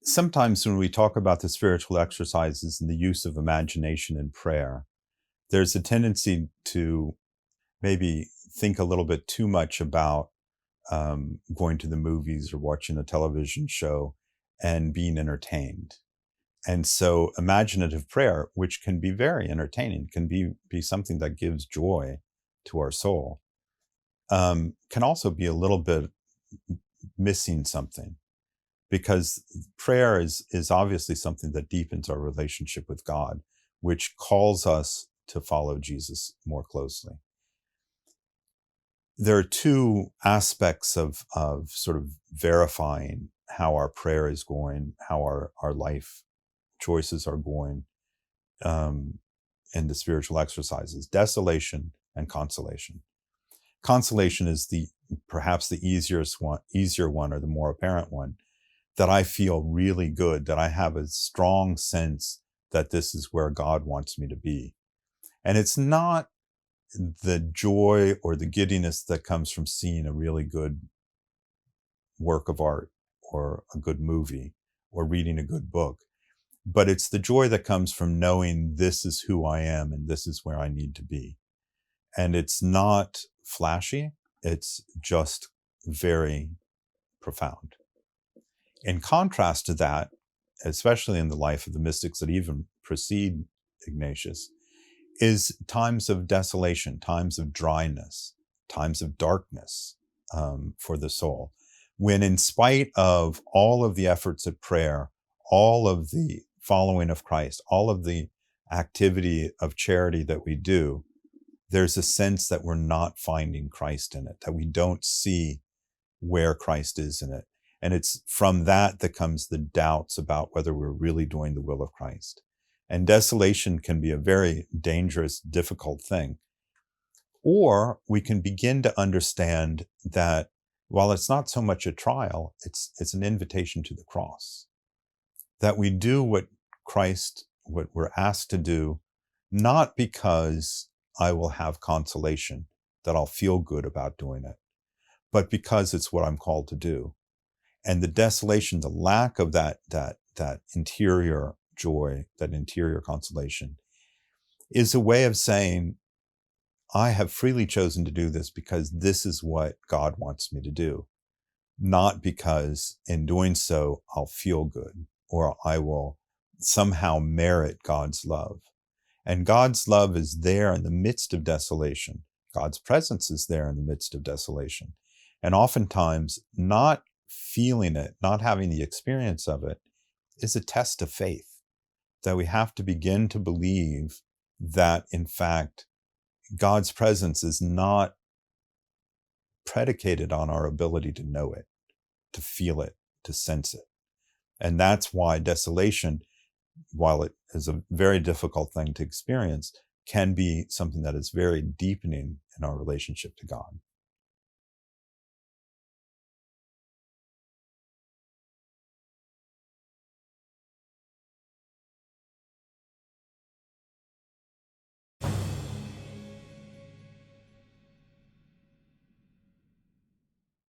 Sometimes when we talk about the spiritual exercises and the use of imagination in prayer, there's a tendency to maybe think a little bit too much about going to the movies or watching a television show and being entertained. And so imaginative prayer, which can be very entertaining, can be something that gives joy to our soul, can also be a little bit missing something, because prayer is obviously something that deepens our relationship with God, which calls us to follow Jesus more closely. There are two aspects of sort of verifying how our prayer is going, how our life choices are going in the spiritual exercises: desolation and consolation. Consolation is perhaps the easier one, or the more apparent one, that I feel really good, that I have a strong sense that this is where God wants me to be. And it's not the joy or the giddiness that comes from seeing a really good work of art or a good movie or reading a good book, but it's the joy that comes from knowing this is who I am and this is where I need to be. And it's not flashy, it's just very profound. In contrast to that, especially in the life of the mystics that even precede Ignatius, is times of desolation, times of dryness, times of darkness for the soul, when in spite of all of the efforts at prayer, all of the following of Christ, all of the activity of charity that we do, there's a sense that we're not finding Christ in it, that we don't see where Christ is in it. And it's from that comes the doubts about whether we're really doing the will of Christ. And desolation can be a very dangerous, difficult thing. Or we can begin to understand that while it's not so much a trial, it's an invitation to the cross. That we do what we're asked to do, not because I will have consolation, that I'll feel good about doing it, but because it's what I'm called to do. And the desolation, the lack of that interior joy, that interior consolation, is a way of saying, I have freely chosen to do this because this is what God wants me to do, not because in doing so I'll feel good or I will somehow merit God's love. And God's love is there in the midst of desolation. God's presence is there in the midst of desolation. And oftentimes, not feeling it, not having the experience of it, is a test of faith, that we have to begin to believe that, in fact, God's presence is not predicated on our ability to know it, to feel it, to sense it. And that's why desolation, while it is a very difficult thing to experience, can be something that is very deepening in our relationship to God.